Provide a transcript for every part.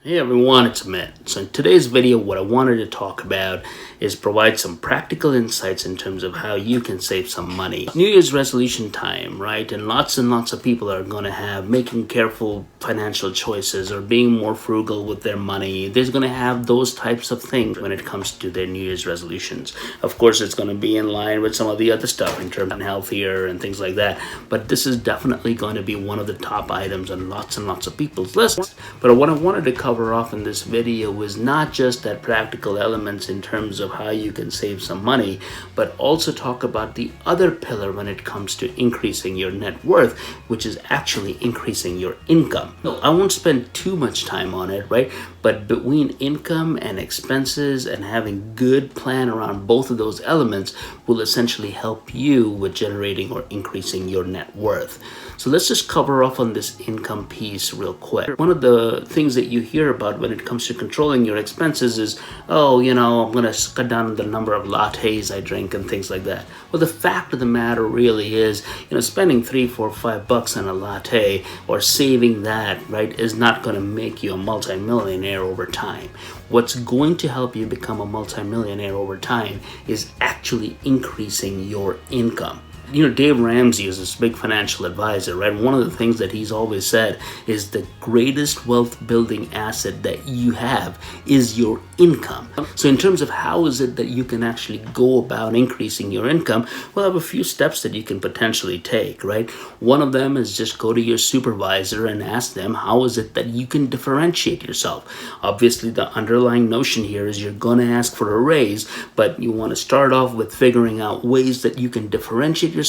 Hey everyone, it's Matt. So in today's video, what I wanted to talk about is provide some practical insights in terms of how you can save some money. New Year's resolution time, right? And lots of people are going to have making careful financial choices or being more frugal with their money. There's going to have those types of things when it comes to their New Year's resolutions. Of course, it's going to be in line with some of the other stuff in terms of healthier and things like that. But this is definitely going to be one of the top items on lots of people's lists. But what I wanted to cover off in this video was not just that practical elements in terms of how you can save some money, but also talk about the other pillar when it comes to increasing your net worth, which is actually increasing your income. No, I won't spend too much time on it, right? But between income and expenses and having good plan around both of those elements will essentially help you with generating or increasing your net worth. So let's just cover off on this income piece real quick. One of the things that you hear about when it comes to controlling your expenses is, oh, I'm going to cut down the number of lattes I drink and things like that. Well, the fact of the matter really is, spending $3, $4, $5 on a latte or saving that, right, is not going to make you a multimillionaire over time. What's going to help you become a multimillionaire over time is actually increasing your income. Dave Ramsey is this big financial advisor, right? One of the things that he's always said is the greatest wealth building asset that you have is your income. So in terms of how is it that you can actually go about increasing your income, well, I have a few steps that you can potentially take, right? One of them is just go to your supervisor and ask them, how is it that you can differentiate yourself? Obviously, the underlying notion here is you're going to ask for a raise, but you want to start off with figuring out ways that you can differentiate yourselves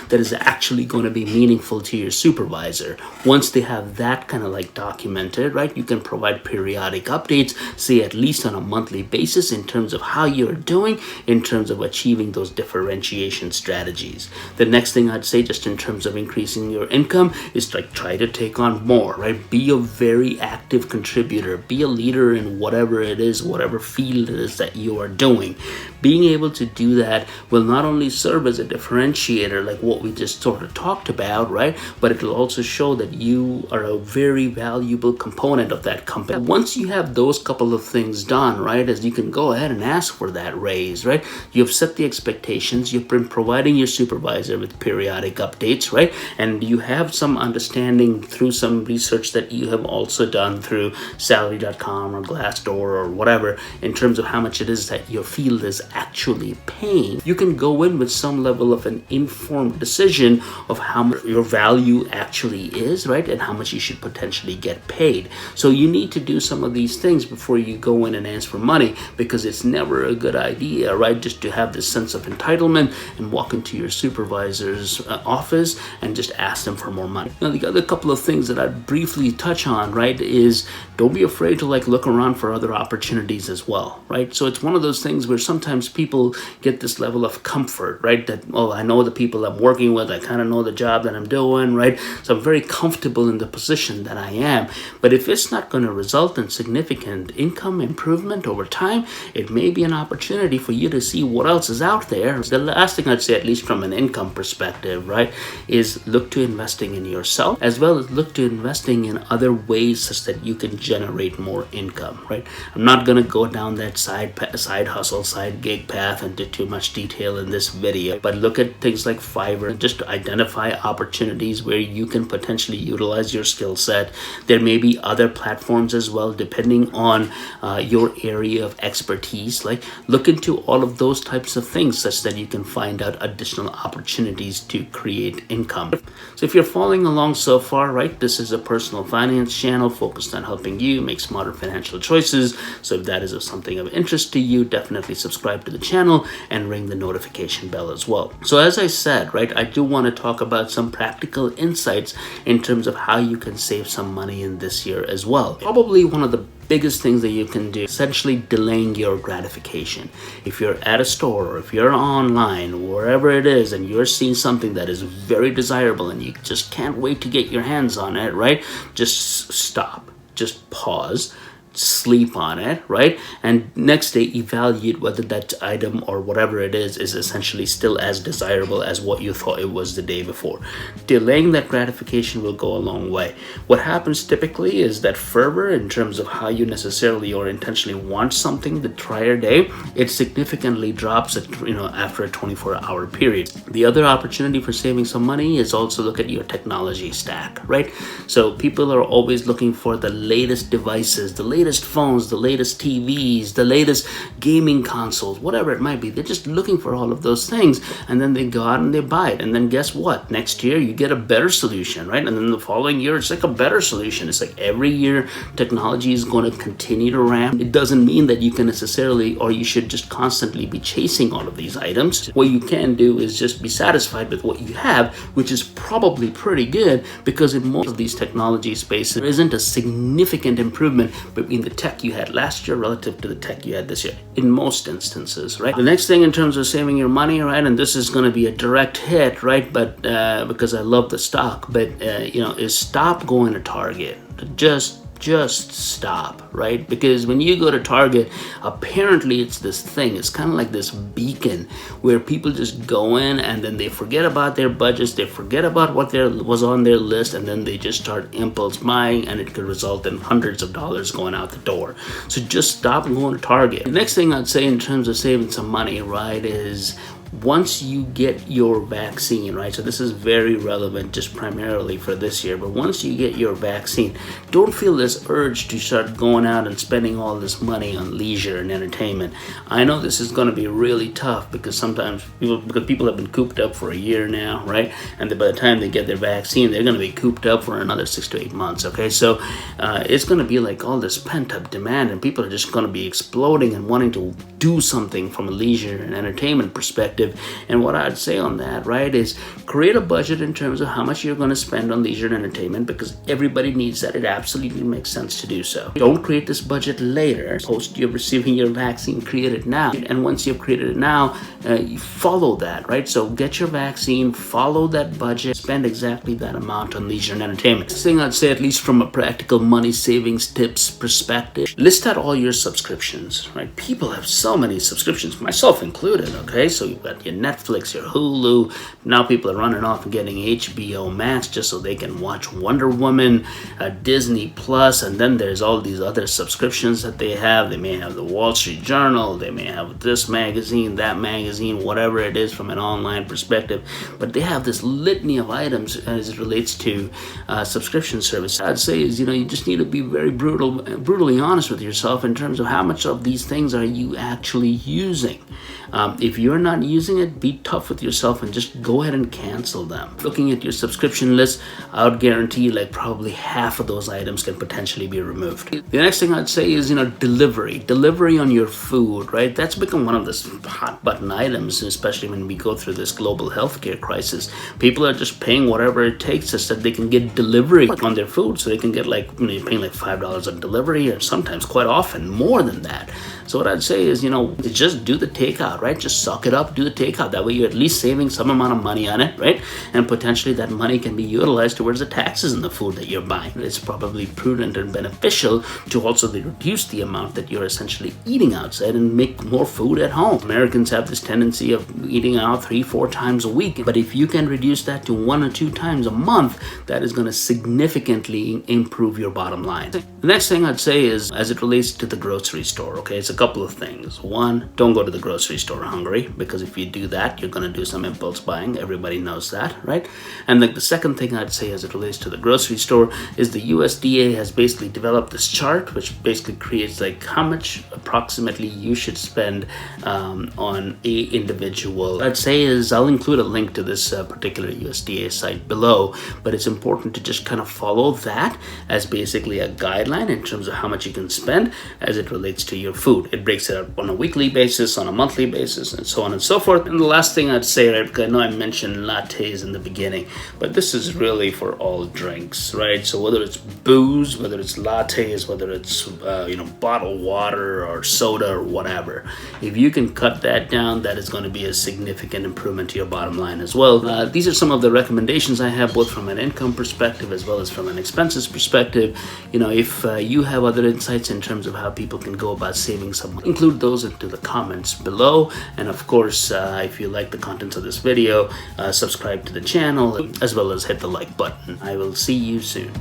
that is actually going to be meaningful to your supervisor. Once they have that kind of like documented, right, you can provide periodic updates, say at least on a monthly basis in terms of how you're doing in terms of achieving those differentiation strategies. The next thing I'd say just in terms of increasing your income is like try to take on more, right? Be a very active contributor, be a leader in whatever it is, whatever field it is that you are doing. Being able to do that will not only serve as a differentiator like what we just sort of talked about, right? But it'll also show that you are a very valuable component of that company. Once you have those couple of things done, right, as you can go ahead and ask for that raise, right? You've set the expectations, you've been providing your supervisor with periodic updates, right? And you have some understanding through some research that you have also done through salary.com or Glassdoor or whatever in terms of how much it is that your field is actually paying. You can go in with some level of an informed decision of how much your value actually is, right, and how much you should potentially get paid. So you need to do some of these things before you go in and ask for money, because it's never a good idea, right, just to have this sense of entitlement and walk into your supervisor's office and just ask them for more money. Now, the other couple of things that I'd briefly touch on, right, is don't be afraid to look around for other opportunities as well, right? So it's one of those things where sometimes people get this level of comfort, right, that, oh, I know the people I'm working with, I kind of know the job that I'm doing, right? So I'm very comfortable in the position that I am. But if it's not going to result in significant income improvement over time, it may be an opportunity for you to see what else is out there. The last thing I'd say, at least from an income perspective, right, is look to investing in yourself, as well as look to investing in other ways such that you can generate more income, right? I'm not going to go down that side hustle, side gig path into too much detail in this video, but look at things like Fiverr just to identify opportunities where you can potentially utilize your skill set. There may be other platforms as well, depending on your area of expertise. Look into all of those types of things such that you can find out additional opportunities to create income. So if you're following along so far, right, this is a personal finance channel focused on helping you make smarter financial choices. So if that is something of interest to you, definitely subscribe to the channel and ring the notification bell as well. So as I said, right, I do want to talk about some practical insights in terms of how you can save some money in this year as well. Probably one of the biggest things that you can do, essentially delaying your gratification. If you're at a store or if you're online, wherever it is, and you're seeing something that is very desirable and you just can't wait to get your hands on it, right? Just stop, just pause, sleep on it, right? And next day evaluate whether that item or whatever it is essentially still as desirable as what you thought it was the day before. Delaying that gratification will go a long way. What happens typically is that fervor in terms of how you necessarily or intentionally want something the prior day, it significantly drops at, after a 24-hour period. The other opportunity for saving some money is also look at your technology stack, right? So people are always looking for the latest devices, the latest phones, the latest TVs, the latest gaming consoles, whatever it might be. They're just looking for all of those things, and then they go out and they buy it. And then guess what? Next year you get a better solution, right? And then the following year it's like a better solution. It's like every year technology is going to continue to ramp. It doesn't mean that you can necessarily or you should just constantly be chasing all of these items. What you can do is just be satisfied with what you have, which is probably pretty good, because in most of these technology spaces there isn't a significant improvement between the tech you had last year relative to the tech you had this year in most instances, right? The next thing in terms of saving your money, right, and this is going to be a direct hit, right, but because I love the stock, but is stop going to Target. Just stop, right? Because when you go to Target, apparently it's this thing, it's kind of like this beacon where people just go in and then they forget about their budgets, they forget about what was on their list, and then they just start impulse buying, and it could result in hundreds of dollars going out the door. So just stop going to Target. The next thing I'd say in terms of saving some money, right, is once you get your vaccine, right, so this is very relevant just primarily for this year, but once you get your vaccine, don't feel this urge to start going out and spending all this money on leisure and entertainment. I know this is going to be really tough because sometimes people have been cooped up for a year now, right, and by the time they get their vaccine, they're going to be cooped up for another 6 to 8 months, okay? So it's going to be like all this pent-up demand, and people are just going to be exploding and wanting to do something from a leisure and entertainment perspective. And what I'd say on that, right, is create a budget in terms of how much you're going to spend on leisure and entertainment, because everybody needs that. It absolutely makes sense to do so. Don't create this budget later. Post you're receiving your vaccine, create it now. And once you've created it now, you follow that, right? So get your vaccine, follow that budget, spend exactly that amount on leisure and entertainment. Next thing I'd say, at least from a practical money savings tips perspective, list out all your subscriptions, right? People have so many subscriptions, myself included, okay? So you've got your Netflix, your Hulu. Now people are running off and getting HBO Max just so they can watch Wonder Woman, Disney Plus, and then there's all these other subscriptions that they have. They may have the Wall Street Journal, they may have this magazine, that magazine, whatever it is from an online perspective, but they have this litany of items as it relates to subscription service. I'd say is, you just need to be very brutally honest with yourself in terms of how much of these things are you actually using. If you're not using it, be tough with yourself and just go ahead and cancel them. Looking at your subscription list, I would guarantee like probably half of those items can potentially be removed. The next thing I'd say is, delivery on your food, right? That's become one of the hot button items, especially when we go through this global healthcare crisis. People are just paying whatever it takes so that they can get delivery on their food, so they can get you're paying like $5 on delivery, or sometimes quite often more than that. So what I'd say is, just do the takeout, right? Just suck it up, do the takeout. That way you're at least saving some amount of money on it, right? And potentially that money can be utilized towards the taxes in the food that you're buying. It's probably prudent and beneficial to also reduce the amount that you're essentially eating outside and make more food at home. Americans have this tendency of eating out 3-4 times a week. But if you can reduce that to 1 or 2 times a month, that is going to significantly improve your bottom line. The next thing I'd say is, as it relates to the grocery store, okay, it's a couple of things. One, don't go to the grocery store hungry, because if you do that, you're going to do some impulse buying. Everybody knows that, right? And the second thing I'd say as it relates to the grocery store is the USDA has basically developed this chart, which basically creates like how much approximately you should spend on a individual. What I'd say is, I'll include a link to this particular USDA site below, but it's important to just kind of follow that as basically a guideline in terms of how much you can spend as it relates to your food. It breaks it up on a weekly basis, on a monthly basis, and so on and so forth. And the last thing I'd say, right, because I know I mentioned lattes in the beginning, but this is really for all drinks, right? So whether it's booze, whether it's lattes, whether it's bottled water or soda or whatever, if you can cut that down, that is going to be a significant improvement to your bottom line as well. These are some of the recommendations I have, both from an income perspective as well as from an expenses perspective. If if you have other insights in terms of how people can go about saving some money, include those into the comments below. And of course, if you like the contents of this video, subscribe to the channel as well as hit the like button. I will see you soon.